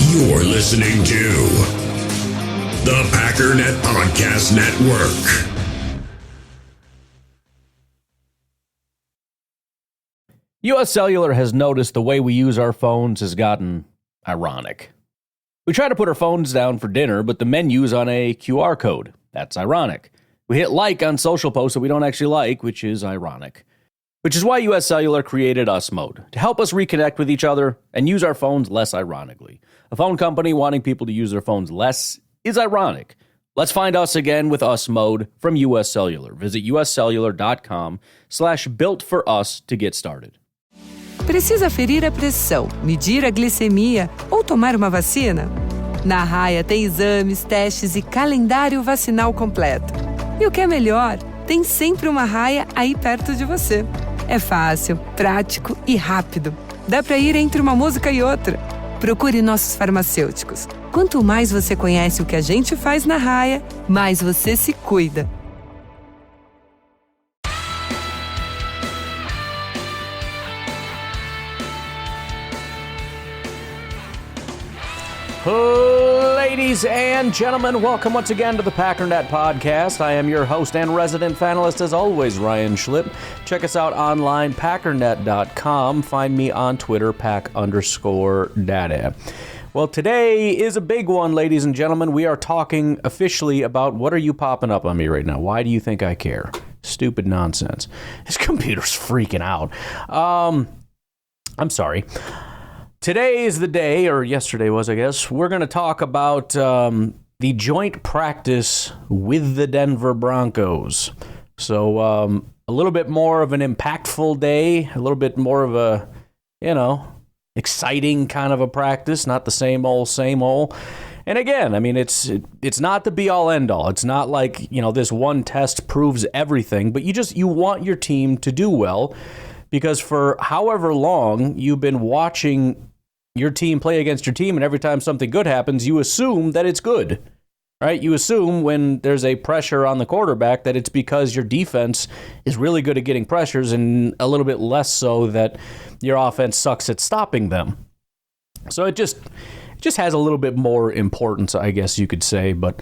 You're listening to the Packernet Podcast Network. U.S. Cellular has noticed the way we use our phones has gotten ironic. We try to put our phones down for dinner, but the menu's on a QR code. That's ironic. We hit like on social posts that we don't actually like, which is ironic. Which is why U.S. Cellular created Us Mode, to help us reconnect with each other and use our phones less ironically. A phone company wanting people to use their phones less is ironic. Let's find us again with Us Mode from U.S. Cellular. Visit uscellular.com/builtforus to get started. Precisa ferir a pressão, medir a glicemia ou tomar uma vacina? Na Raia tem exames, testes e calendário vacinal completo. E o que é melhor, tem sempre uma Raia aí perto de você. É fácil, prático e rápido. Dá para ir entre uma música e outra. Procure nossos farmacêuticos. Quanto mais você conhece o que a gente faz na Raia, mais você se cuida. Ladies and gentlemen, welcome once again to the Packernet Podcast. I am your host and resident panelist, as always, Ryan Schlip. Check us out online, packernet.com. Find me on Twitter, pack_data. Well, today is a big one, ladies and gentlemen. We are talking officially about what are you popping up on me right now? Why do you think I care? Stupid nonsense. This computer's freaking out. I'm sorry. Today is the day, or yesterday was, I guess, we're going to talk about the joint practice with the Denver Broncos. So a little bit more of an impactful day, a little bit more of a, exciting kind of a practice, not the same old. And again, I mean, it's not the be-all, end-all. It's not like, this one test proves everything, but you want your team to do well, because for however long you've been watching your team play against your team, and every time something good happens, you assume that it's good, right? You assume when there's a pressure on the quarterback that it's because your defense is really good at getting pressures and a little bit less so that your offense sucks at stopping them. So it just has a little bit more importance, I guess you could say, but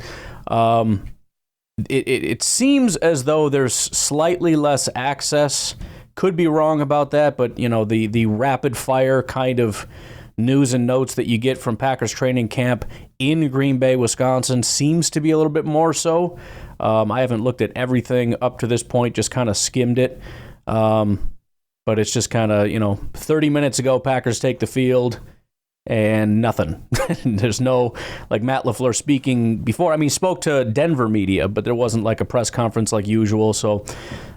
it seems as though there's slightly less access. Could be wrong about that, but the rapid fire kind of news and notes that you get from Packers training camp in Green Bay, Wisconsin seems to be a little bit more so. I haven't looked at everything up to this point, just kind of skimmed it. But it's just kind of, 30 minutes ago, Packers take the field and nothing. There's no, like Matt LaFleur speaking before. I mean, he spoke to Denver media, but there wasn't like a press conference like usual. So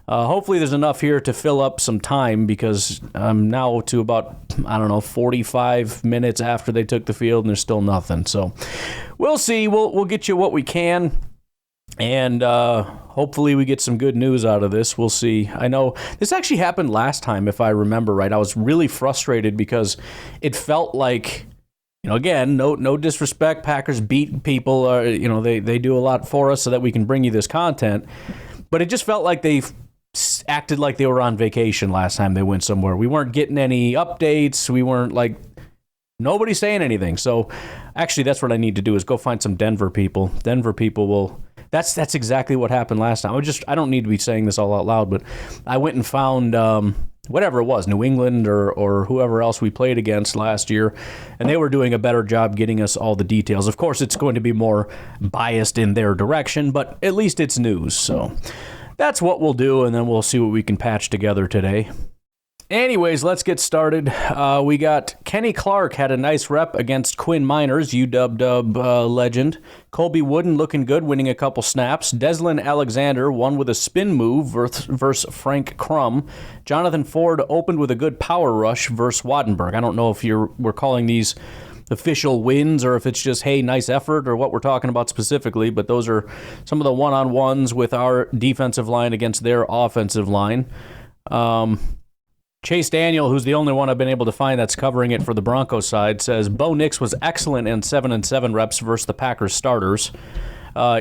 hopefully there's enough here to fill up some time, because I'm now to about, 45 minutes after they took the field and there's still nothing. So we'll see. We'll get you what we can. And hopefully we get some good news out of this. We'll see. I know this actually happened last time, if I remember right. I was really frustrated because it felt like, again, no disrespect. Packers beat people. They do a lot for us so that we can bring you this content. But it just felt like they acted like they were on vacation last time they went somewhere. We weren't getting any updates. We weren't nobody saying anything. So actually that's what I need to do is go find some Denver people. Denver people will... That's exactly what happened last time. I don't need to be saying this all out loud, but I went and found whatever it was, New England or whoever else we played against last year, and they were doing a better job getting us all the details. Of course, it's going to be more biased in their direction, but at least it's news. So that's what we'll do, and then we'll see what we can patch together today. Anyways, let's get started. We got Kenny Clark had a nice rep against Quinn Miners, UW legend. Colby Wooden looking good, winning a couple snaps. Deslin Alexander won with a spin move versus Frank Crum. Jonathan Ford opened with a good power rush versus Wattenberg. I don't know if we're calling these official wins or if it's just, hey, nice effort, or what we're talking about specifically, but those are some of the one-on-ones with our defensive line against their offensive line. Chase Daniel, who's the only one I've been able to find that's covering it for the Broncos side, says Bo Nix was excellent in 7-7 reps versus the Packers starters.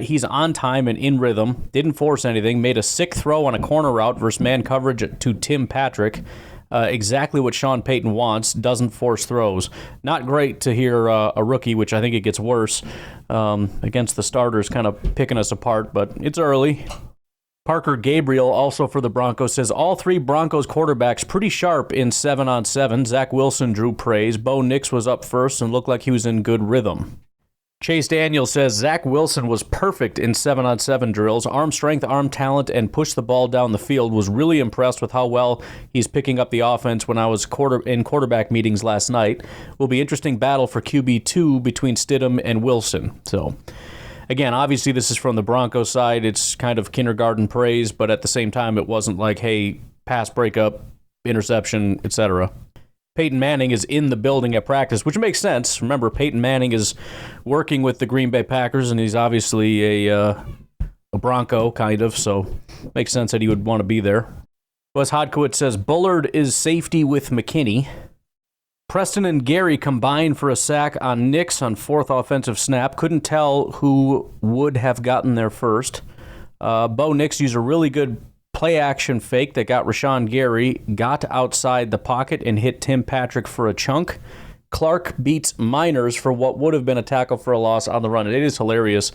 He's on time and in rhythm, didn't force anything, made a sick throw on a corner route versus man coverage to Tim Patrick. Exactly what Sean Payton wants, doesn't force throws. Not great to hear a rookie, which I think it gets worse, against the starters, kind of picking us apart, but it's early. Parker Gabriel, also for the Broncos, says all three Broncos quarterbacks pretty sharp in 7-on-7. Zach Wilson drew praise. Bo Nix was up first and looked like he was in good rhythm. Chase Daniel says Zach Wilson was perfect in 7-on-7 drills. Arm strength, arm talent, and push the ball down the field. Was really impressed with how well he's picking up the offense when I was in quarterback meetings last night. Will be interesting battle for QB2 between Stidham and Wilson. So, again, obviously this is from the Broncos side. It's kind of kindergarten praise, but at the same time it wasn't like, hey, pass breakup, interception, etc. Peyton Manning is in the building at practice, which makes sense. Remember, Peyton Manning is working with the Green Bay Packers, and he's obviously a Bronco, kind of, so makes sense that he would want to be there. Wes Hodkowitz says, Bullard is safety with McKinney. Preston and Gary combined for a sack on Nix on fourth offensive snap. Couldn't tell who would have gotten there first. Bo Nix used a really good play-action fake that got Rashawn Gary, got outside the pocket and hit Tim Patrick for a chunk. Clark beats Miners for what would have been a tackle for a loss on the run. It is hilarious.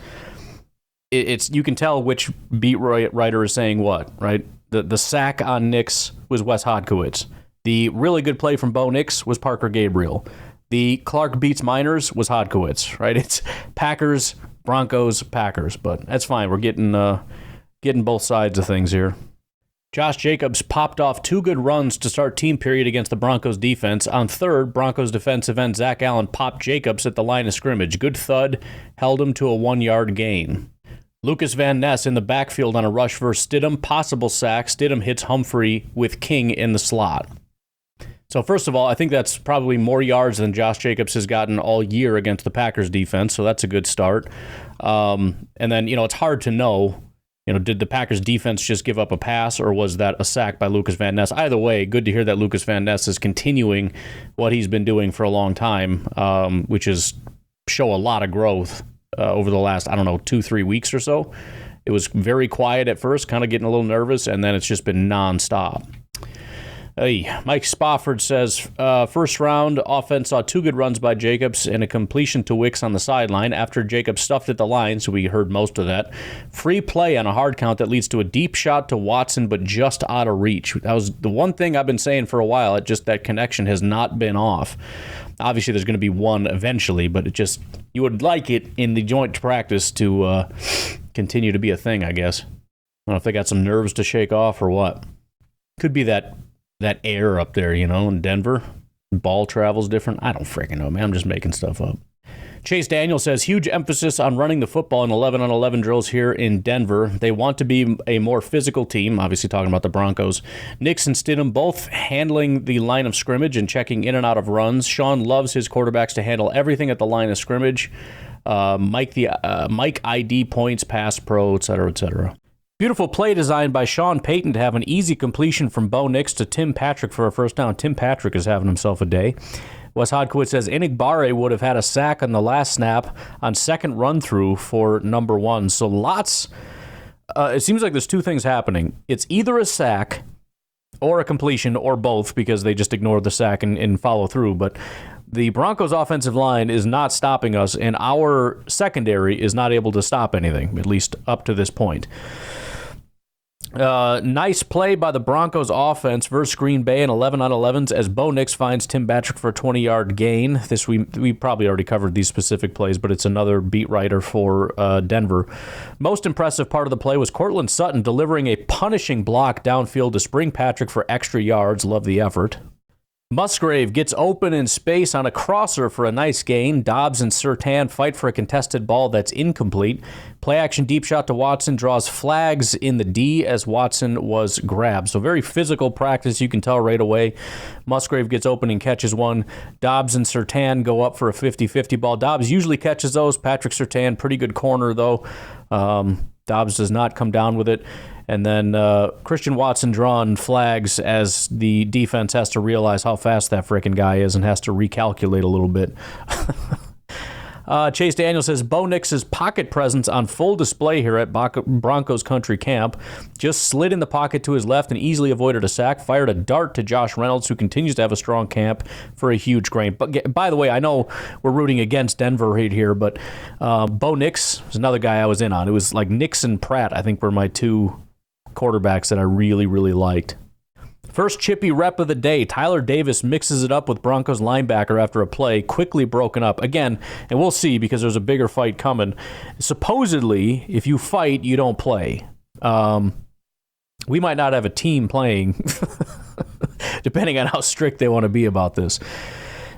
You can tell which beat writer is saying what, right? The sack on Nix was Wes Hodkowitz. The really good play from Bo Nix was Parker Gabriel. The Clark beats Miners was Hodkowitz, right? It's Packers, Broncos, Packers, but that's fine. We're getting both sides of things here. Josh Jacobs popped off two good runs to start team period against the Broncos defense. On third, Broncos defensive end Zach Allen popped Jacobs at the line of scrimmage. Good thud, held him to a 1-yard gain. Lucas Van Ness in the backfield on a rush versus Stidham. Possible sack. Stidham hits Humphrey with King in the slot. So first of all, I think that's probably more yards than Josh Jacobs has gotten all year against the Packers defense, so that's a good start. And then, it's hard to know. Did the Packers defense just give up a pass, or was that a sack by Lucas Van Ness? Either way, good to hear that Lucas Van Ness is continuing what he's been doing for a long time, which is show a lot of growth over the last, 2-3 weeks or so. It was very quiet at first, kind of getting a little nervous, and then it's just been nonstop. Hey, Mike Spofford says, first round offense saw two good runs by Jacobs and a completion to Wicks on the sideline. After Jacobs stuffed at the line, so we heard most of that. Free play on a hard count that leads to a deep shot to Watson, but just out of reach. That was the one thing I've been saying for a while. That connection has not been off. Obviously, there's going to be one eventually, but you would like it in the joint practice to continue to be a thing, I guess. I don't know if they got some nerves to shake off or what. Could be that air up there, in Denver. Ball travels different. I don't freaking know, man. I'm just making stuff up. Chase Daniel says, huge emphasis on running the football in 11-on-11 drills here in Denver. They want to be a more physical team, obviously talking about the Broncos. Nix and Stidham both handling the line of scrimmage and checking in and out of runs. Sean loves his quarterbacks to handle everything at the line of scrimmage. Mike ID points, pass pro, etc., etc. Beautiful play designed by Sean Payton to have an easy completion from Bo Nix to Tim Patrick for a first down. Tim Patrick is having himself a day. Wes Hodkowitz says Enigbare would have had a sack on the last snap on second run-through for number one. So lots. It seems like there's two things happening. It's either a sack or a completion or both, because they just ignore the sack and follow through. But the Broncos' offensive line is not stopping us, and our secondary is not able to stop anything, at least up to this point. Nice play by the Broncos offense versus Green Bay in 11-on-11s as Bo Nix finds Tim Patrick for a 20-yard gain. This we probably already covered these specific plays, but it's another beat writer for Denver. Most impressive part of the play was Cortland Sutton delivering a punishing block downfield to Spring Patrick for extra yards. Love the effort. Musgrave gets open in space on a crosser for a nice gain. Dobbs and Surtain fight for a contested ball that's incomplete. Play-action deep shot to Watson draws flags in the D as Watson was grabbed. So very physical practice, you can tell right away. Musgrave gets open and catches one. Dobbs and Surtain go up for a 50-50 ball. Dobbs usually catches those. Patrick Surtain, pretty good corner, though. Dobbs does not come down with it. And then Christian Watson drawing flags as the defense has to realize how fast that frickin' guy is and has to recalculate a little bit. Chase Daniel says, Bo Nix's pocket presence on full display here at Broncos country camp. Just slid in the pocket to his left and easily avoided a sack. Fired a dart to Josh Reynolds, who continues to have a strong camp for a huge gain. But by the way, I know we're rooting against Denver right here, but Bo Nix was another guy I was in on. It was like Nix and Pratt, I think, were my two quarterbacks that I really, really liked. First chippy rep of the day. Tyler Davis mixes it up with Broncos linebacker after a play, quickly broken up. Again, and we'll see because there's a bigger fight coming. Supposedly, if you fight, you don't play. We might not have a team playing, depending on how strict they want to be about this.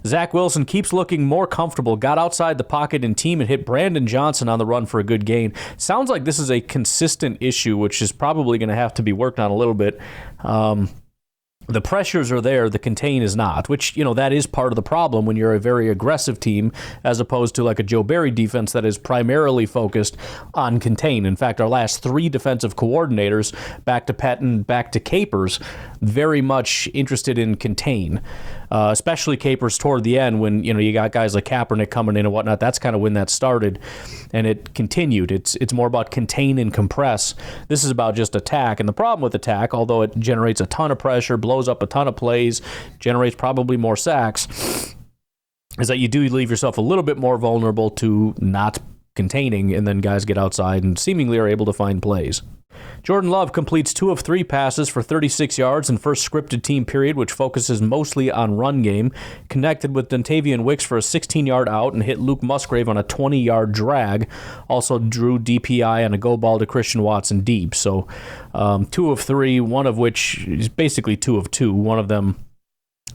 Zach Wilson keeps looking more comfortable, got outside the pocket and team and hit Brandon Johnson on the run for a good gain. Sounds like this is a consistent issue, which is probably going to have to be worked on a little bit. The pressures are there, the contain is not, which, that is part of the problem when you're a very aggressive team as opposed to like a Joe Barry defense that is primarily focused on contain. In fact, our last three defensive coordinators, back to Patton, back to Capers, very much interested in contain, especially Capers toward the end when, you got guys like Kaepernick coming in and whatnot. That's kind of when that started, and it continued. It's more about contain and compress. This is about just attack, and the problem with attack, although it generates a ton of pressure, blows up a ton of plays, generates probably more sacks, is that you do leave yourself a little bit more vulnerable to not containing, and then guys get outside and seemingly are able to find plays. Jordan Love completes 2 of 3 passes for 36 yards in first scripted team period, which focuses mostly on run game. Connected with Dontavian Wicks for a 16-yard out and hit Luke Musgrave on a 20-yard drag. Also drew DPI on a go ball to Christian Watson deep. So 2 of 3, one of which is basically 2 of 2. One of them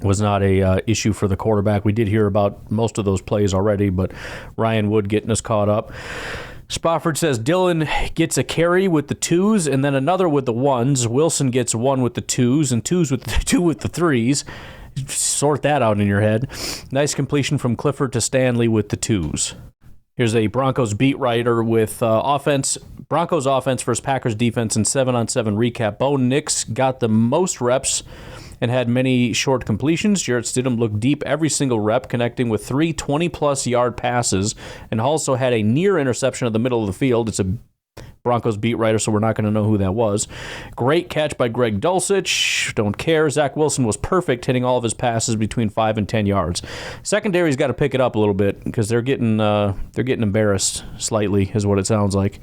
was not a issue for the quarterback. We did hear about most of those plays already, but Ryan Wood getting us caught up. Spofford says Dillon gets a carry with the 2s and then another with the 1s. Wilson gets 1 with the 2s and 2 with the 3s. Sort that out in your head. Nice completion from Clifford to Stanley with the 2s. Here's a Broncos beat writer with Broncos offense versus Packers defense in 7-on-7 recap. Bo Nix got the most reps and had many short completions. Jarrett Stidham looked deep every single rep, connecting with 3 20-plus yard passes, and also had a near interception of the middle of the field. It's a Broncos beat writer, so we're not going to know who that was. Great catch by Greg Dulcich. Don't care. Zach Wilson was perfect, hitting all of his passes between 5 and 10 yards. Secondary's got to pick it up a little bit because they're getting embarrassed slightly, is what it sounds like.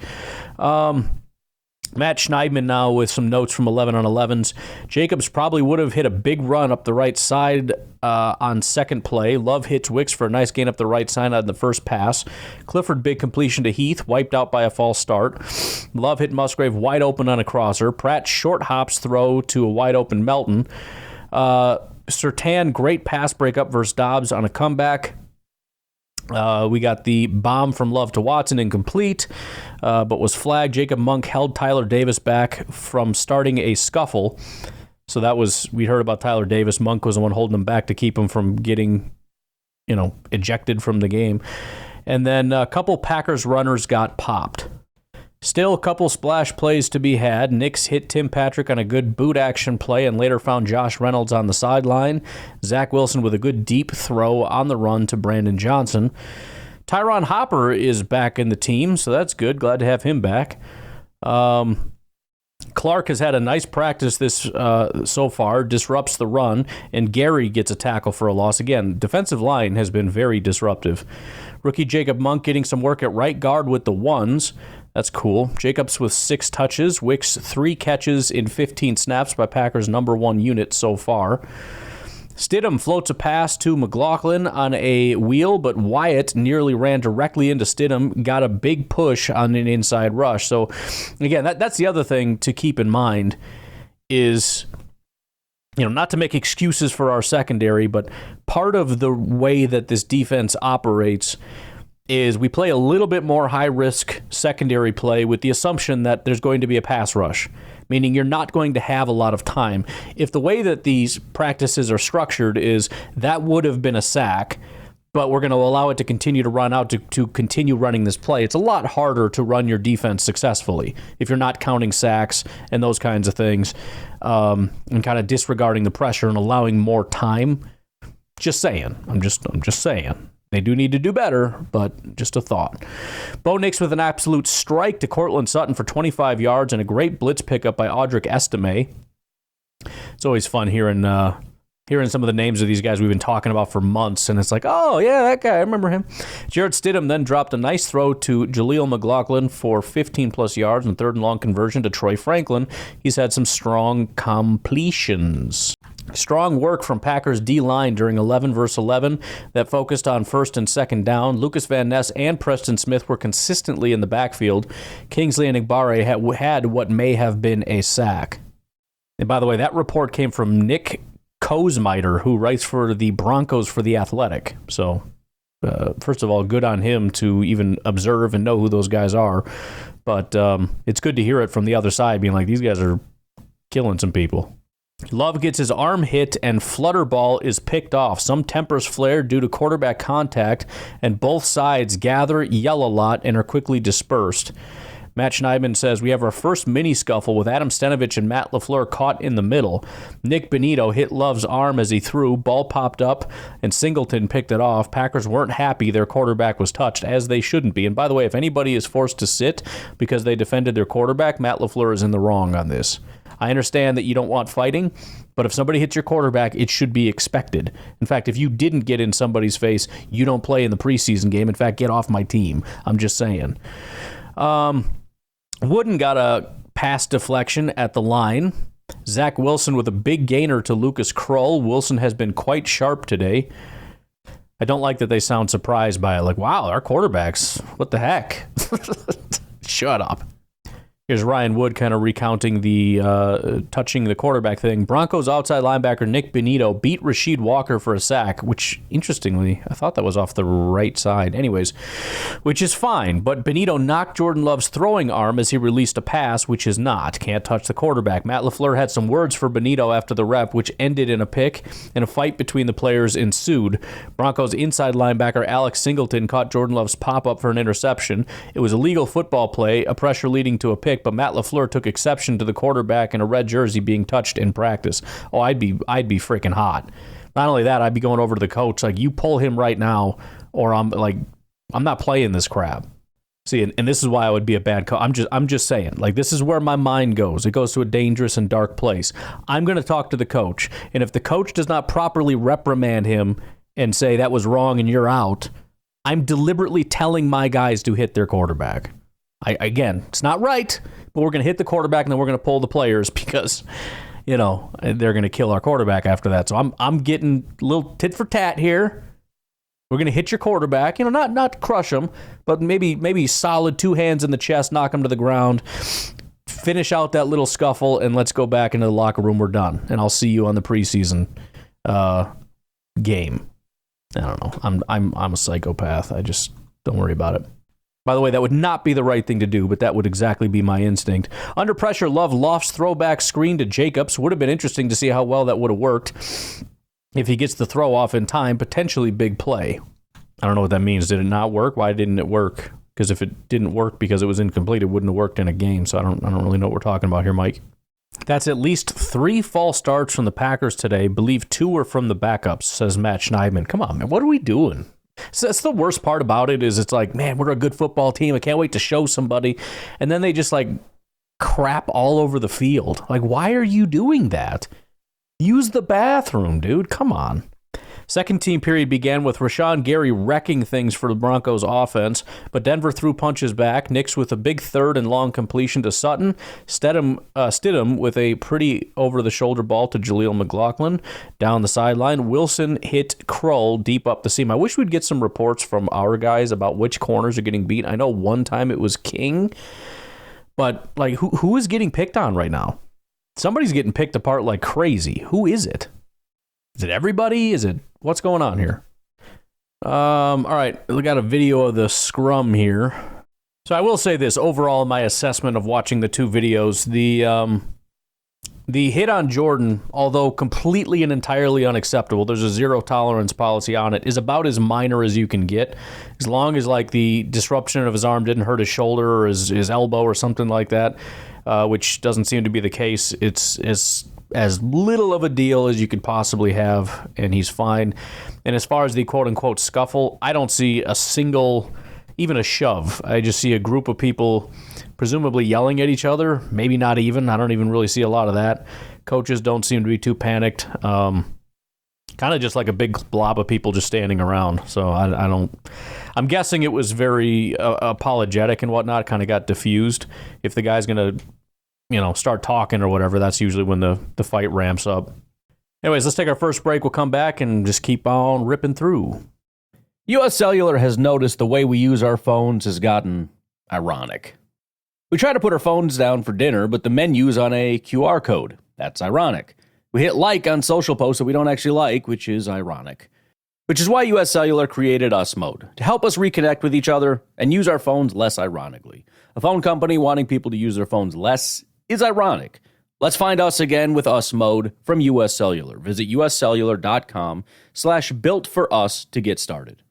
Matt Schneidman now with some notes from 11-on-11s. Jacobs probably would have hit a big run up the right side on second play. Love hits Wicks for a nice gain up the right side on the first pass. Clifford, big completion to Heath, wiped out by a false start. Love hit Musgrave wide open on a crosser. Pratt short hops throw to a wide open Melton. Surtain, great pass breakup versus Dobbs on a comeback. We got the bomb from Love to Watson, incomplete, but was flagged. Jacob Monk held Tyler Davis back from starting a scuffle. So that was, we heard about Tyler Davis. Monk was the one holding him back to keep him from getting, ejected from the game. And then a couple Packers runners got popped. Still a couple splash plays to be had. Nix hit Tim Patrick on a good boot action play and later found Josh Reynolds on the sideline. Zach Wilson with a good deep throw on the run to Brandon Johnson. Tyron Hopper is back in the team, so that's good. Glad to have him back. Clark has had a nice practice this so far, disrupts the run, and Gary gets a tackle for a loss. Again, defensive line has been very disruptive. Rookie Jacob Monk getting some work at right guard with the 1s. That's cool. Jacobs with 6 touches. Wicks 3 catches in 15 snaps by Packers' number 1 unit so far. Stidham floats a pass to McLaughlin on a wheel, but Wyatt nearly ran directly into Stidham, got a big push on an inside rush. So, again, that's the other thing to keep in mind is, not to make excuses for our secondary, but part of the way that this defense operates is we play a little bit more high-risk secondary play with the assumption that there's going to be a pass rush, meaning you're not going to have a lot of time. If the way that these practices are structured is that would have been a sack, but we're going to allow it to continue to run out to continue running this play, it's a lot harder to run your defense successfully if you're not counting sacks and those kinds of things, and kind of disregarding the pressure and allowing more time. Just saying. I'm just saying. They do need to do better, but just a thought. Bo Nix with an absolute strike to Cortland Sutton for 25 yards and a great blitz pickup by Audric Estime. It's always fun hearing some of the names of these guys we've been talking about for months, and it's like, oh, yeah, that guy, I remember him. Jarrett Stidham then dropped a nice throw to Jaleel McLaughlin for 15-plus yards and third and long conversion to Troy Franklin. He's had some strong completions. Strong work from Packers D-line during 11 versus 11 that focused on first and second down. Lucas Van Ness and Preston Smith were consistently in the backfield. Kingsley Enagbare had what may have been a sack. And by the way, that report came from Nick Kosmiter, who writes for the Broncos for The Athletic. So, first of all, good on him to even observe and know who those guys are. But it's good to hear it from the other side, being like, these guys are killing some people. Love gets his arm hit and flutter ball is picked off. Some tempers flare due to quarterback contact, and both sides gather, yell a lot, and are quickly dispersed. Matt Schneidman says, we have our first mini scuffle with Adam Stenavich and Matt LaFleur caught in the middle. Nick Benito hit Love's arm as he threw. Ball popped up, and Singleton picked it off. Packers weren't happy their quarterback was touched, as they shouldn't be. And by the way, if anybody is forced to sit because they defended their quarterback, Matt LaFleur is in the wrong on this. I understand that you don't want fighting, but if somebody hits your quarterback, it should be expected. In fact, if you didn't get in somebody's face, you don't play in the preseason game. In fact, get off my team. I'm just saying. Wooden got a pass deflection at the line. Zach Wilson with a big gainer to Lucas Krull. Wilson has been quite sharp today. I don't like that they sound surprised by it. Like, wow, our quarterbacks, what the heck? Shut up. Here's Ryan Wood kind of recounting the touching the quarterback thing. Broncos outside linebacker Nick Benito beat Rasheed Walker for a sack, which, interestingly, I thought that was off the right side. Anyways, which is fine, but Benito knocked Jordan Love's throwing arm as he released a pass, which is not. Can't touch the quarterback. Matt LaFleur had some words for Benito after the rep, which ended in a pick, and a fight between the players ensued. Broncos inside linebacker Alex Singleton caught Jordan Love's pop-up for an interception. It was a legal football play, a pressure leading to a pick, but Matt LaFleur took exception to the quarterback in a red jersey being touched in practice. Oh, I'd be freaking hot. Not only that, I'd be going over to the coach like, you pull him right now, or I'm not playing this crap. See, and this is why I would be a bad coach. I'm just saying, like, this is where my mind goes. It goes to a dangerous and dark place. I'm going to talk to the coach, and if the coach does not properly reprimand him and say that was wrong and you're out, I'm deliberately telling my guys to hit their quarterback. Again, it's not right, but we're going to hit the quarterback and then we're going to pull the players because, you know, they're going to kill our quarterback after that. So I'm getting a little tit for tat here. We're going to hit your quarterback, you know, not crush him, but maybe solid 2 hands in the chest, knock him to the ground, finish out that little scuffle, and let's go back into the locker room. We're done, and I'll see you on the preseason game. I don't know. I'm a psychopath. I just don't worry about it. By the way, that would not be the right thing to do, but that would exactly be my instinct. Under pressure, Love lofts throwback screen to Jacobs. Would have been interesting to see how well that would have worked. If he gets the throw off in time, potentially big play. I don't know what that means. Did it not work? Why didn't it work? Because if it didn't work because it was incomplete, it wouldn't have worked in a game. So I don't really know what we're talking about here, Mike. That's at least 3 false starts from the Packers today. Believe 2 were from the backups, says Matt Schneidman. Come on, man. What are we doing? So that's the worst part about it is it's like, man, we're a good football team. I can't wait to show somebody. And then they just like crap all over the field. Like, why are you doing that? Use the bathroom, dude. Come on. Second team period began with Rashawn Gary wrecking things for the Broncos offense, but Denver threw punches back. Nix with a big third and long completion to Sutton. Stidham with a pretty over-the-shoulder ball to Jaleel McLaughlin down the sideline. Wilson hit Krull deep up the seam. I wish we'd get some reports from our guys about which corners are getting beat. I know one time it was King, but like who is getting picked on right now? Somebody's getting picked apart like crazy. Who is it? Is it everybody? Is it what's going on here? All right, we got a video of the scrum here. So I will say this: overall, my assessment of watching the 2 videos, the hit on Jordan, although completely and entirely unacceptable, there's a 0 tolerance policy on it, is about as minor as you can get, as long as like the disruption of his arm didn't hurt his shoulder or his elbow or something like that, which doesn't seem to be the case. It's as little of a deal as you could possibly have, and he's fine. And as far as the quote-unquote scuffle, I don't see a single, even a shove. I just see a group of people presumably yelling at each other, maybe not even. I don't even really see a lot of that. Coaches don't seem to be too panicked. Kind of just like a big blob of people just standing around. So I'm guessing it was very apologetic and whatnot, kind of got diffused. If the guy's going to, start talking or whatever, that's usually when the fight ramps up. Anyways, let's take our first break. We'll come back and just keep on ripping through. U.S. Cellular has noticed the way we use our phones has gotten ironic. We try to put our phones down for dinner, but the menu's on a QR code. That's ironic. We hit like on social posts that we don't actually like, which is ironic. Which is why U.S. Cellular created Us Mode, to help us reconnect with each other and use our phones less ironically. A phone company wanting people to use their phones less is ironic. Let's find us again with Us Mode from U.S. Cellular. Visit uscellular.com/builtforus to get started.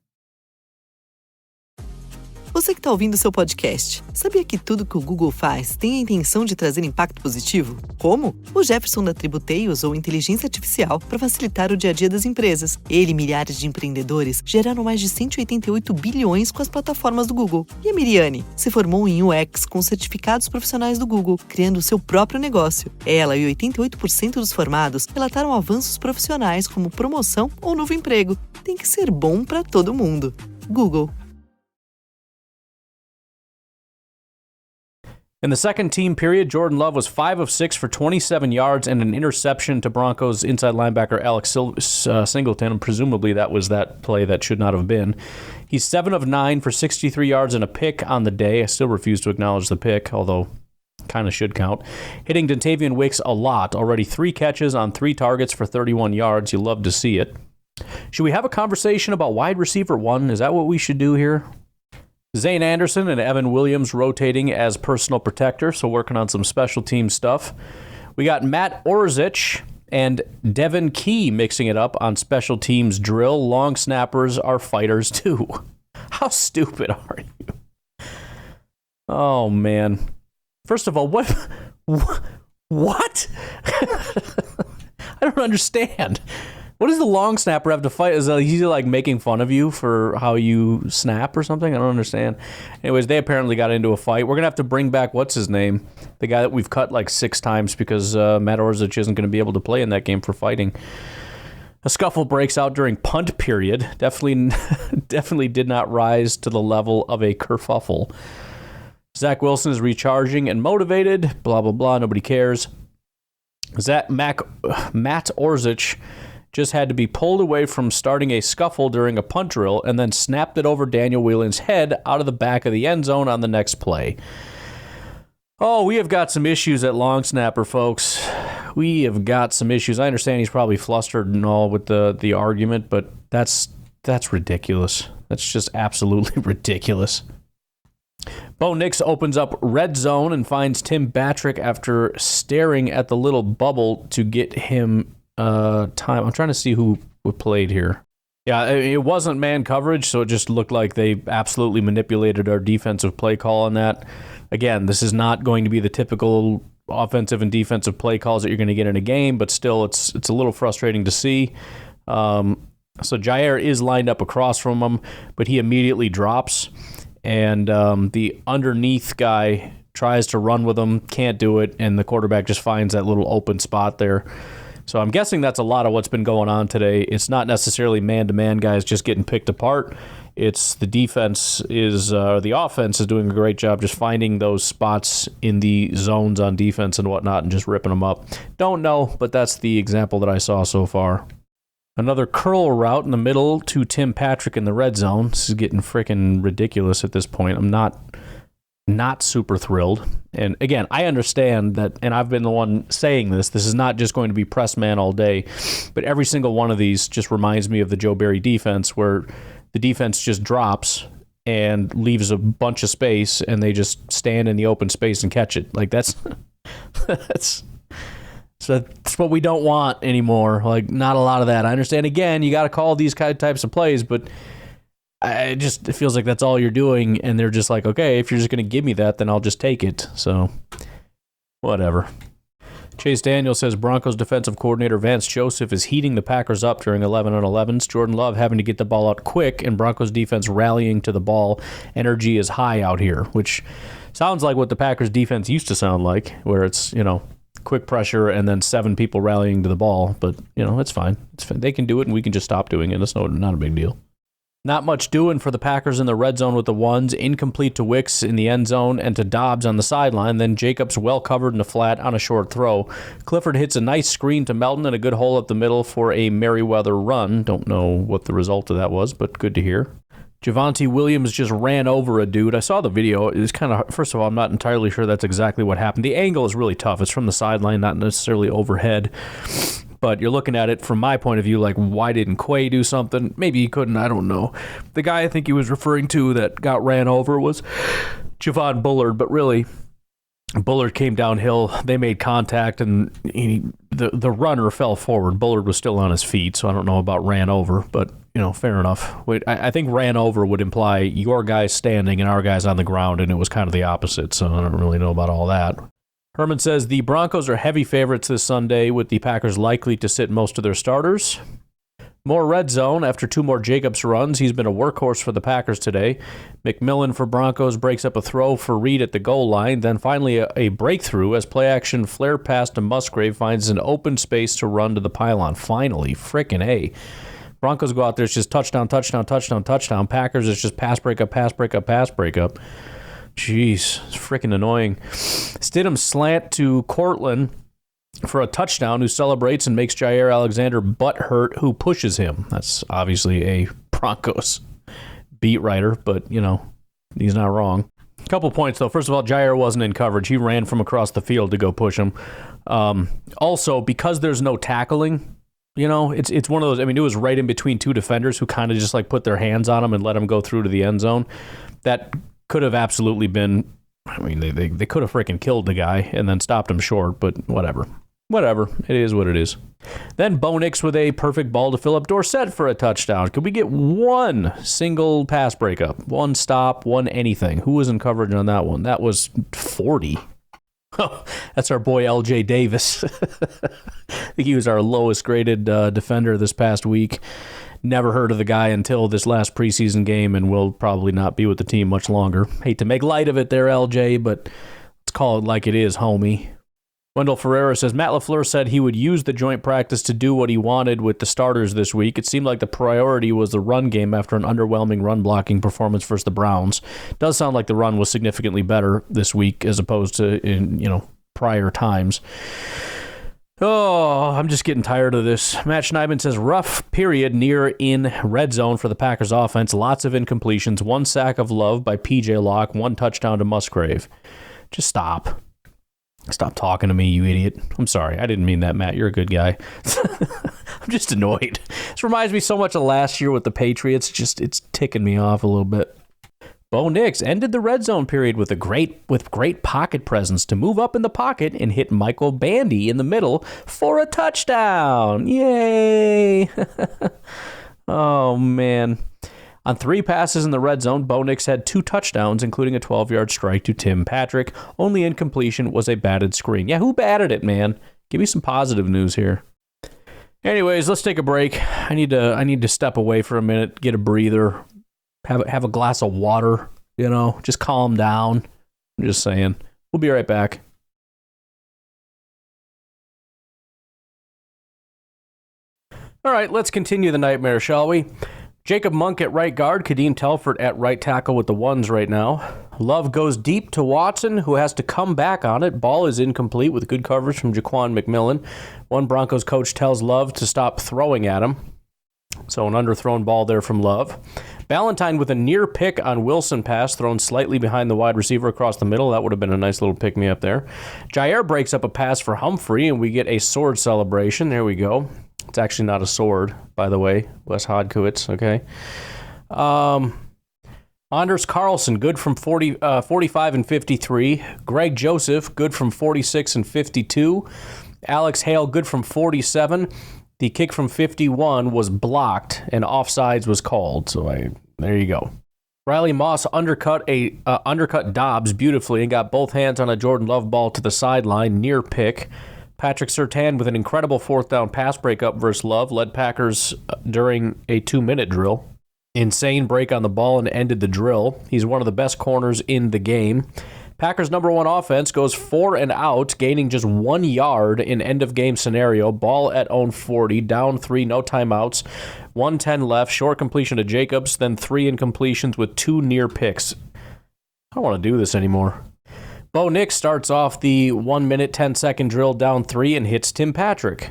Você que está ouvindo o seu podcast, sabia que tudo que o Google faz tem a intenção de trazer impacto positivo? Como? O Jefferson da Tributei usou inteligência artificial para facilitar o dia a dia das empresas. Ele e milhares de empreendedores geraram mais de 188 bilhões com as plataformas do Google. E a Miriane se formou em UX com certificados profissionais do Google, criando o seu próprio negócio. Ela e 88% dos formados relataram avanços profissionais como promoção ou novo emprego. Tem que ser bom para todo mundo. Google. In the second team period, Jordan Love was 5 of 6 for 27 yards and an interception to Broncos inside linebacker Alex Singleton, and presumably that was that play that should not have been. He's 7 of 9 for 63 yards and a pick on the day. I still refuse to acknowledge the pick, although kind of should count. Hitting Dontavian Wicks a lot. Already 3 catches on 3 targets for 31 yards. You love to see it. Should we have a conversation about wide receiver 1? Is that what we should do here? Zane Anderson and Evan Williams rotating as personal protector, so working on some special team stuff. We got Matt Orzech and Devin Key mixing it up on special teams drill. Long snappers are fighters too. How stupid are you? Oh, man. First of all, what? What? I don't understand. What does the long snapper have to fight? Is he like making fun of you for how you snap or something? I don't understand. Anyways, they apparently got into a fight. We're going to have to bring back, what's his name? The guy that we've cut like 6 times because Matt Orzech isn't going to be able to play in that game for fighting. A scuffle breaks out during punt period. Definitely did not rise to the level of a kerfuffle. Zach Wilson is recharging and motivated. Blah, blah, blah. Nobody cares. Matt Orzech just had to be pulled away from starting a scuffle during a punt drill and then snapped it over Daniel Whelan's head out of the back of the end zone on the next play. Oh, we have got some issues at long snapper, folks. We have got some issues. I understand he's probably flustered and all with the argument, but that's ridiculous. That's just absolutely ridiculous. Bo Nix opens up red zone and finds Tim Batrick after staring at the little bubble to get him time. I'm trying to see who played here. Yeah, it wasn't man coverage, so it just looked like they absolutely manipulated our defensive play call on that. Again, this is not going to be the typical offensive and defensive play calls that you're going to get in a game, but still, it's a little frustrating to see. So Jair is lined up across from him, but he immediately drops, and the underneath guy tries to run with him, can't do it, and the quarterback just finds that little open spot there. So I'm guessing that's a lot of what's been going on today. It's not necessarily man-to-man guys just getting picked apart. It's the defense the offense is doing a great job just finding those spots in the zones on defense and whatnot and just ripping them up. Don't know, but that's the example that I saw so far. Another curl route in the middle to Tim Patrick in the red zone. This is getting freaking ridiculous at this point. I'm not super thrilled. And again, I understand that, and I've been the one saying this is not just going to be press man all day, but every single one of these just reminds me of the Joe Barry defense where the defense just drops and leaves a bunch of space and they just stand in the open space and catch it. Like that's what we don't want anymore. Like not a lot of that. I understand, again, you got to call these kind of types of plays, but it feels like that's all you're doing, and they're just like, okay, if you're just going to give me that, then I'll just take it. So, whatever. Chase Daniel says Broncos defensive coordinator Vance Joseph is heating the Packers up during 11-on-11s. Jordan Love having to get the ball out quick, and Broncos defense rallying to the ball. Energy is high out here, which sounds like what the Packers defense used to sound like, where it's, quick pressure and then 7 people rallying to the ball. But, it's fine. They can do it, and we can just stop doing it. It's not a big deal. Not much doing for the Packers in the red zone with the ones. Incomplete to Wicks in the end zone and to Dobbs on the sideline. Then Jacobs well covered in the flat on a short throw. Clifford hits a nice screen to Melton and a good hole up the middle for a Merriweather run. Don't know what the result of that was, but good to hear. Javonte Williams just ran over a dude. I saw the video. It was kind of, first of all, I'm not entirely sure that's exactly what happened. The angle is really tough. It's from the sideline, not necessarily overhead. But you're looking at it from my point of view, like, why didn't Quay do something? Maybe he couldn't, I don't know. The guy I think he was referring to that got ran over was Javon Bullard, but really, Bullard came downhill, they made contact, and the runner fell forward. Bullard was still on his feet, so I don't know about ran over, but, fair enough. I think ran over would imply your guy's standing and our guy's on the ground, and it was kind of the opposite, so I don't really know about all that. Herman says the Broncos are heavy favorites this Sunday, with the Packers likely to sit most of their starters. More red zone after 2 more Jacobs runs. He's been a workhorse for the Packers today. McMillan for Broncos breaks up a throw for Reed at the goal line. Then finally a breakthrough as play-action flare pass to Musgrave finds an open space to run to the pylon. Finally, frickin' A. Broncos go out there, it's just touchdown, touchdown, touchdown, touchdown. Packers, it's just pass breakup, pass breakup, pass breakup. Jeez, it's freaking annoying. Stidham slant to Cortland for a touchdown, who celebrates and makes Jair Alexander butthurt, who pushes him. That's obviously a Broncos beat writer, but, he's not wrong. A couple points, though. First of all, Jair wasn't in coverage. He ran from across the field to go push him. Also, because there's no tackling, it's one of those, it was right in between 2 defenders who kind of just, put their hands on him and let him go through to the end zone. That could have absolutely been, they could have freaking killed the guy and then stopped him short, but whatever. Whatever. It is what it is. Then Bo Nix with a perfect ball to Philip Dorsett for a touchdown. Could we get one single pass breakup? One stop, one anything? Who was in coverage on that one? That was 40. Oh, that's our boy LJ Davis. I think he was our lowest graded defender this past week. Never heard of the guy until this last preseason game, and will probably not be with the team much longer. Hate to make light of it there, LJ, but let's call it like it is, homie. Wendell Ferreira says, Matt LaFleur said he would use the joint practice to do what he wanted with the starters this week. It seemed like the priority was the run game after an underwhelming run-blocking performance versus the Browns. Does sound like the run was significantly better this week as opposed to in, prior times. Oh, I'm just getting tired of this. Matt Schneidman says, rough period near in red zone for the Packers offense. Lots of incompletions. 1 sack of Love by P.J. Locke. 1 touchdown to Musgrave. Just stop. Stop talking to me, you idiot. I'm sorry. I didn't mean that, Matt. You're a good guy. I'm just annoyed. This reminds me so much of last year with the Patriots. It's ticking me off a little bit. Bo Nix ended the red zone period with great pocket presence to move up in the pocket and hit Michael Bandy in the middle for a touchdown. Yay! Oh, man. On 3 passes in the red zone, Bo Nix had 2 touchdowns, including a 12-yard strike to Tim Patrick. Only incompletion was a batted screen. Yeah, who batted it, man? Give me some positive news here. Anyways, let's take a break. I need to step away for a minute, get a breather, have a glass of water, just calm down. I'm just saying. We'll be right back. All right, let's continue the nightmare, shall we? Jacob Monk at right guard, Kadeem Telford at right tackle with the ones right now. Love goes deep to Watson, who has to come back on it. Ball is incomplete with good coverage from Jaquan McMillan. One Broncos coach tells Love to stop throwing at him. So an underthrown ball there from Love. Ballantyne with a near pick on Wilson pass, thrown slightly behind the wide receiver across the middle. That would have been a nice little pick-me-up there. Jair breaks up a pass for Humphrey, and we get a sword celebration. There we go. It's actually not a sword, by the way. Wes Hodkiewicz, okay. Anders Carlson, good from 45 and 53. Greg Joseph, good from 46 and 52. Alex Hale, good from 47. The kick from 51 was blocked, and offsides was called. So there you go. Riley Moss undercut Dobbs beautifully and got both hands on a Jordan Love ball to the sideline, near pick. Patrick Surtain with an incredible fourth down pass breakup versus Love led Packers during a 2-minute drill. Insane break on the ball and ended the drill. He's one of the best corners in the game. Packers' number one offense goes 4 and out, gaining just 1 yard in end-of-game scenario. Ball at own 40, down 3, no timeouts. 1:10 left, short completion to Jacobs, then 3 incompletions with 2 near picks. I don't want to do this anymore. Bo Nix starts off the 1-minute, 10-second drill down 3 and hits Tim Patrick.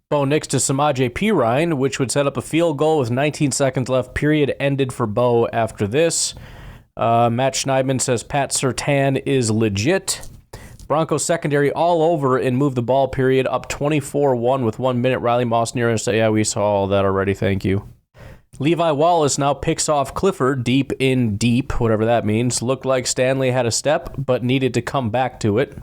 Bo Nix to Samaje Perine, which would set up a field goal with 19 seconds left. Period ended for Bo after this. Matt Schneidman says Pat Surtain is legit. Broncos secondary all over and move the ball, period, up 24-1 with 1 minute. Riley Moss near us. Yeah, we saw all that already. Thank you. Levi Wallace now picks off Clifford deep in deep, whatever that means. Looked like Stanley had a step, but needed to come back to it.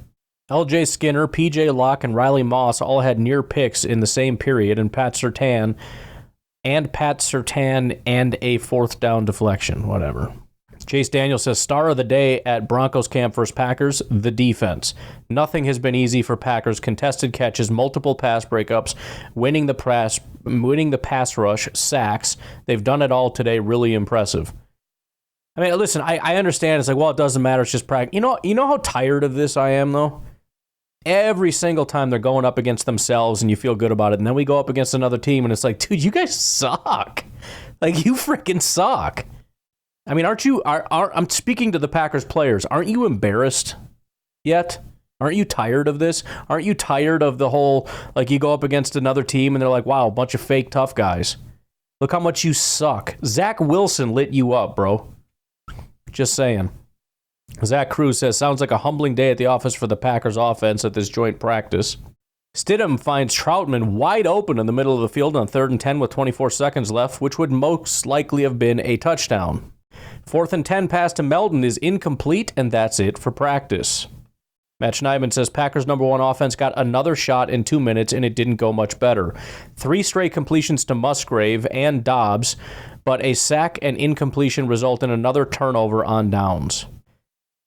LJ Skinner, PJ Locke, and Riley Moss all had near picks in the same period, and Pat Surtain and a fourth down deflection, whatever. Chase Daniel says, star of the day at Broncos camp versus Packers, the defense. Nothing has been easy for Packers. Contested catches, multiple pass breakups, winning the pass rush, sacks. They've done it all today. Really impressive. I mean, listen, I understand. It's like, well, it doesn't matter. It's just practice. You know how tired of this I am, though? Every single time they're going up against themselves and you feel good about it. And then we go up against another team and it's like, dude, you guys suck. Like, you freaking suck. I mean, I'm speaking to the Packers players. Aren't you embarrassed yet? Aren't you tired of this? Aren't you tired of the whole, like, you go up against another team and they're like, wow, a bunch of fake tough guys. Look how much you suck. Zach Wilson lit you up, bro. Just saying. Zach Cruz says, sounds like a humbling day at the office for the Packers offense at this joint practice. Stidham finds Troutman wide open in the middle of the field on 3rd and 10 with 24 seconds left, which would most likely have been a touchdown. 4th and 10 pass to Melton is incomplete, and that's it for practice. Matt Schneidman says Packers' number one offense got another shot in 2 minutes, and it didn't go much better. 3 straight completions to Musgrave and Dobbs, but a sack and incompletion result in another turnover on downs.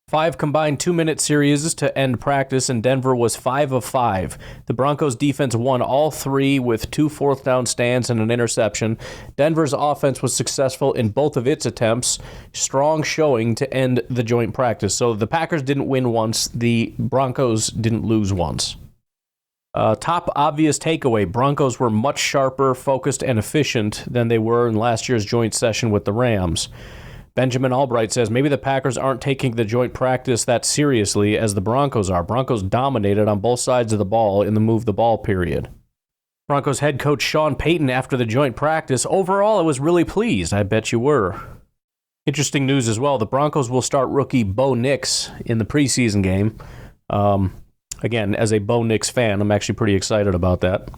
5 combined 2-minute series to end practice, and Denver was 5 of 5. The Broncos defense won all 3 with 2 fourth down stands and an interception. Denver's offense was successful in both of its attempts. Strong showing to end the joint practice. So the Packers didn't win once. The Broncos didn't lose once. Top obvious takeaway, Broncos were much sharper, focused, and efficient than they were in last year's joint session with the Rams. Benjamin Albright says maybe the Packers aren't taking the joint practice that seriously as the Broncos are. Broncos dominated on both sides of the ball in the move the ball period. Broncos head coach Sean Payton after the joint practice. Overall, I was really pleased. I bet you were. Interesting news as well. The Broncos will start rookie Bo Nix in the preseason game. Again, as a Bo Nix fan, I'm actually pretty excited about that.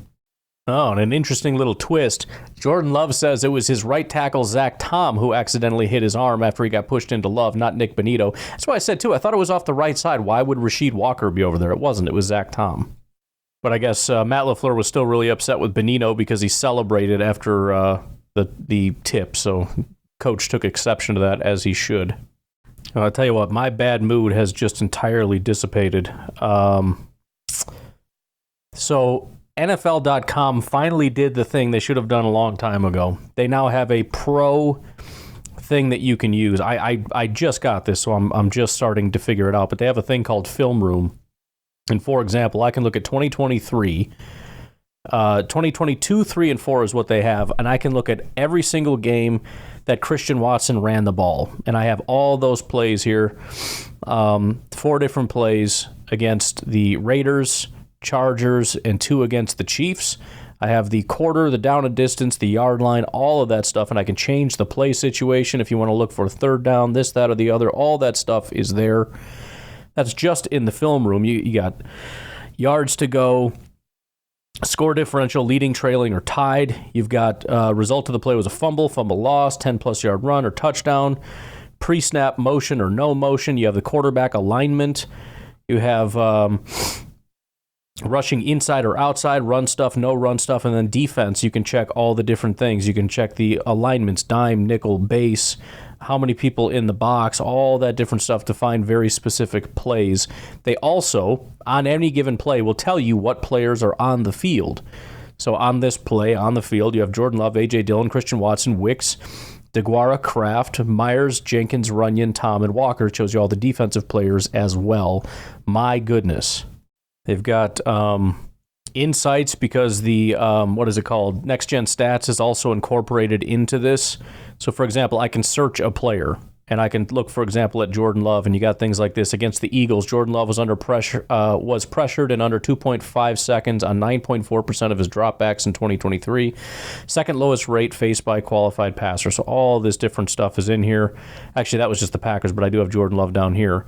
Oh, and an interesting little twist. Jordan Love says it was his right tackle, Zach Tom, who accidentally hit his arm after he got pushed into Love, not Nick Bonito. That's why I said, too, I thought it was off the right side. Why would Rasheed Walker be over there? It wasn't. It was Zach Tom. But I guess Matt LaFleur was still really upset with Bonito because he celebrated after the tip. So coach took exception to that, as he should. I'll tell you what, my bad mood has just entirely dissipated. So NFL.com finally did the thing they should have done a long time ago. They now have a pro thing that you can use. I just got this, so I'm just starting to figure it out. But they have a thing called Film Room. And for example, I can look at 2023. 2022, 3, and 4 is what they have. And I can look at every single game that Christian Watson ran the ball. And I have all those plays here. 4 different plays against the Raiders, Chargers, and 2 against the Chiefs. I have the quarter, the down and distance, the yard line, all of that stuff, and I can change the play situation if you want to look for a third down, this, that, or the other. All that stuff is there. That's just in the film room. You got yards to go, score differential, leading, trailing, or tied. You've got result of the play was a fumble loss, 10-plus yard run, or touchdown, pre-snap motion or no motion. You have the quarterback alignment. You have rushing inside or outside, run stuff, no run stuff, and then defense, you can check all the different things. You can check the alignments, dime, nickel, base, how many people in the box, all that different stuff to find very specific plays. They also, on any given play, will tell you what players are on the field. So on this play, on the field, you have Jordan Love, A.J. Dillon, Christian Watson, Wicks, DeGuara, Kraft, Myers, Jenkins, Runyon, Tom, and Walker. It shows you all the defensive players as well. My goodness. They've got insights because the, Next Gen Stats is also incorporated into this. So, for example, I can search a player, and I can look, for example, at Jordan Love, and you got things like this. Against the Eagles, Jordan Love was under pressure, was pressured in under 2.5 seconds on 9.4% of his dropbacks in 2023. Second lowest rate faced by qualified passer. So all this different stuff is in here. Actually, that was just the Packers, but I do have Jordan Love down here.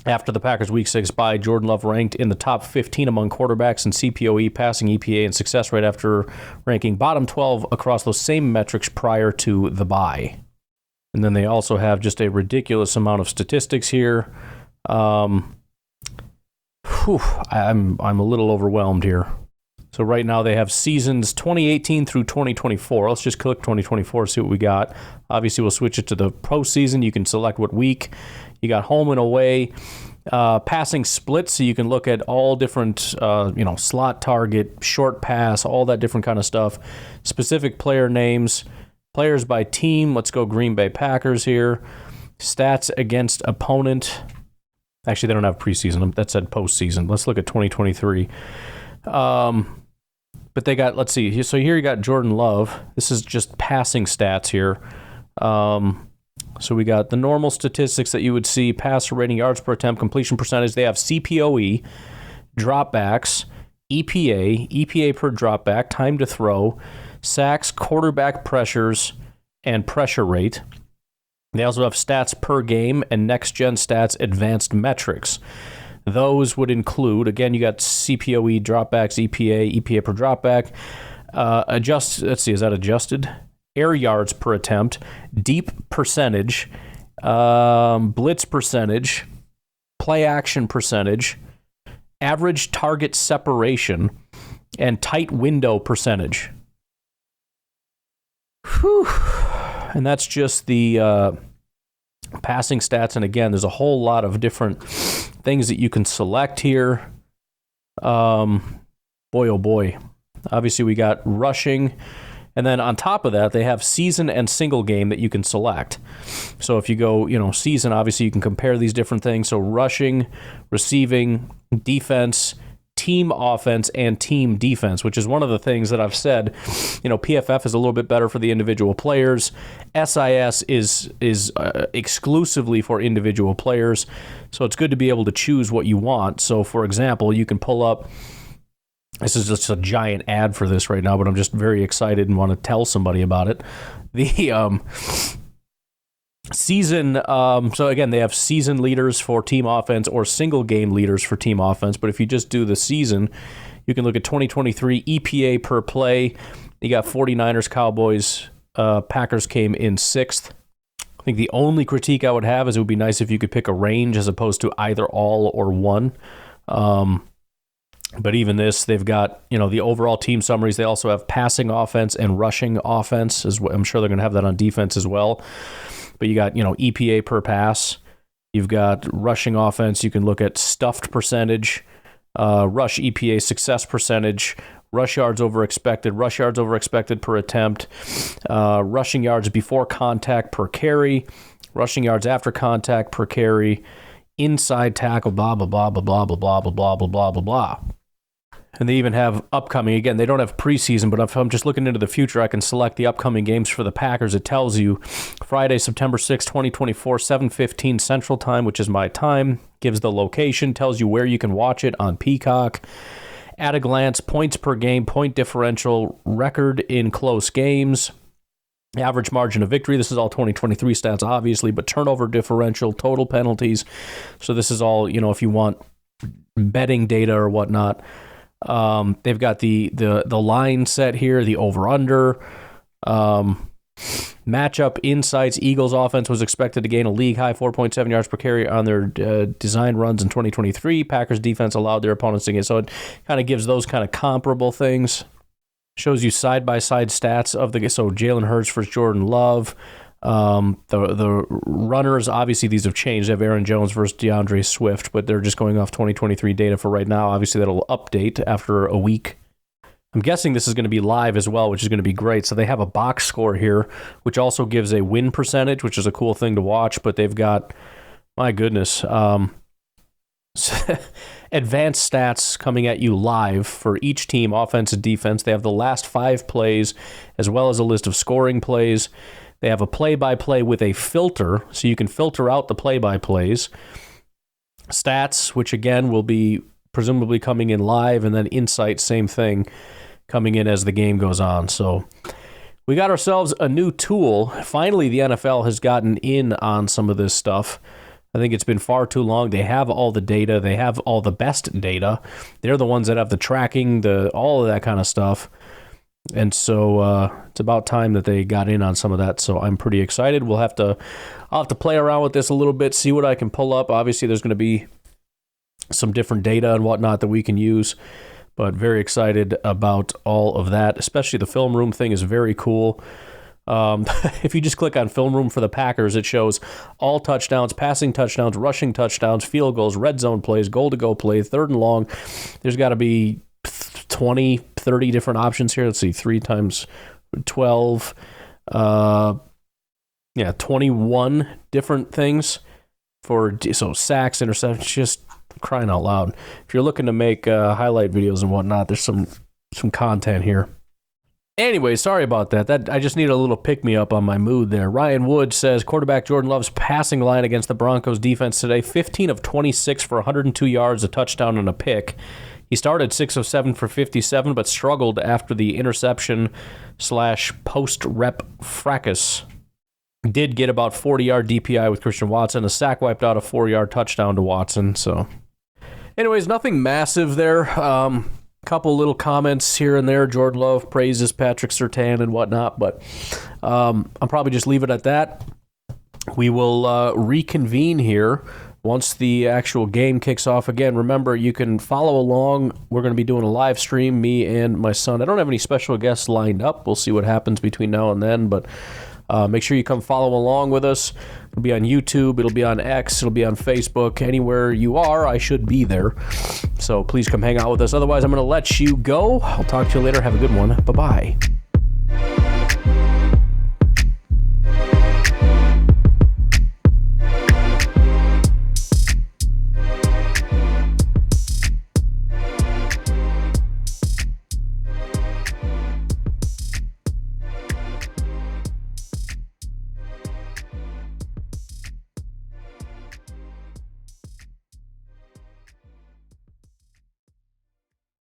After the Packers' Week 6 bye, Jordan Love ranked in the top 15 among quarterbacks in CPOE, passing EPA, and success rate after ranking bottom 12 across those same metrics prior to the bye. And then they also have just a ridiculous amount of statistics here. I'm a little overwhelmed here. So right now they have seasons 2018 through 2024. Let's just click 2024, see what we got. Obviously, we'll switch it to the postseason. You can select what week. You got home and away, passing splits, so you can look at all different, slot target, short pass, all that different kind of stuff. Specific player names, players by team. Let's go Green Bay Packers here. Stats against opponent. Actually, they don't have preseason. That said postseason. Let's look at 2023. But they got, let's see. So here you got Jordan Love. This is just passing stats here. So we got the normal statistics that you would see: passer rating, yards per attempt, completion percentage. They have CPOE, dropbacks, EPA per dropback, time to throw, sacks, quarterback pressures, and pressure rate. They also have stats per game and next-gen stats advanced metrics. Those would include, again, you got CPOE, dropbacks, EPA per dropback. Let's see, is that adjusted? Air yards per attempt, deep percentage, blitz percentage, play action percentage, average target separation, and tight window percentage. Whew. And that's just the passing stats. And again, there's a whole lot of different things that you can select here. Boy, oh boy. Obviously, we got rushing. And then on top of that, they have season and single game that you can select. So if you go, season, obviously you can compare these different things. So rushing, receiving, defense, team offense, and team defense, which is one of the things that I've said. PFF is a little bit better for the individual players. SIS is exclusively for individual players. So it's good to be able to choose what you want. So for example, you can pull up. This is just a giant ad for this right now, but I'm just very excited and want to tell somebody about it. The season, so again, they have season leaders for team offense or single game leaders for team offense. But if you just do the season, you can look at 2023 EPA per play. You got 49ers, Cowboys, Packers came in 6th. I think the only critique I would have is it would be nice if you could pick a range as opposed to either all or one. But even this, they've got, the overall team summaries. They also have passing offense and rushing offense. I'm sure they're going to have that on defense as well. But you got, EPA per pass. You've got rushing offense. You can look at stuffed percentage, rush EPA success percentage, rush yards over expected per attempt, rushing yards before contact per carry, rushing yards after contact per carry, inside tackle, blah, blah, blah, blah, blah, blah, blah, blah, blah, blah, blah, blah. And they even have upcoming. Again, they don't have preseason, but if I'm just looking into the future, I can select the upcoming games for the Packers. It tells you Friday, September 6, 2024, 7:15 Central Time, which is my time. Gives the location, tells you where you can watch it on Peacock. At a glance, points per game, point differential, record in close games, average margin of victory. This is all 2023 stats, obviously, but turnover differential, total penalties. So this is all, if you want betting data or whatnot. They've got the line set here, the over-under. Matchup insights, Eagles offense was expected to gain a league-high 4.7 yards per carry on their design runs in 2023. Packers defense allowed their opponents to get, so it kind of gives those kind of comparable things. Shows you side-by-side stats of so Jalen Hurts versus Jordan Love. The runners, obviously these have changed. They have Aaron Jones versus DeAndre Swift, but they're just going off 2023 data for right now. Obviously that'll update after a week. I'm guessing this is going to be live as well, which is going to be great. So they have a box score here, which also gives a win percentage, which is a cool thing to watch. But they've got, my goodness, advanced stats coming at you live for each team, offense and defense. They have the last 5 plays, as well as a list of scoring plays. They have a play-by-play with a filter, so you can filter out the play-by-plays. Stats, which again will be presumably coming in live, and then insight, same thing, coming in as the game goes on. So we got ourselves a new tool. Finally, the NFL has gotten in on some of this stuff. I think it's been far too long. They have all the data. They have all the best data. They're the ones that have the tracking, all of that kind of stuff. And so it's about time that they got in on some of that. So I'm pretty excited. I'll have to play around with this a little bit, see what I can pull up. Obviously, there's going to be some different data and whatnot that we can use, but very excited about all of that. Especially the film room thing is very cool. If you just click on film room for the Packers, it shows all touchdowns, passing touchdowns, rushing touchdowns, field goals, red zone plays, goal to go play, 3rd and long. There's got to be 20, 30 different options here. Let's see, 3 times 12, 21 different things so sacks, interceptions, just crying out loud. If you're looking to make highlight videos and whatnot, there's some content here. Anyway, sorry about that. I just need a little pick-me-up on my mood there. Ryan Wood says, quarterback Jordan Love's passing line against the Broncos defense today, 15 of 26 for 102 yards, a touchdown, and a pick. He started 6 of 7 for 57, but struggled after the interception/post-rep fracas. Did get about 40-yard DPI with Christian Watson. A sack wiped out a 4-yard touchdown to Watson. So, anyways, nothing massive there. Couple little comments here and there. Jordan Love praises Patrick Surtain and whatnot, but I'll probably just leave it at that. We will reconvene here once the actual game kicks off. Again, remember, you can follow along. We're going to be doing a live stream, me and my son. I don't have any special guests lined up. We'll see what happens between now and then, but make sure you come follow along with us. It'll be on YouTube. It'll be on X. It'll be on Facebook. Anywhere you are, I should be there. So please come hang out with us. Otherwise, I'm going to let you go. I'll talk to you later. Have a good one. Bye-bye.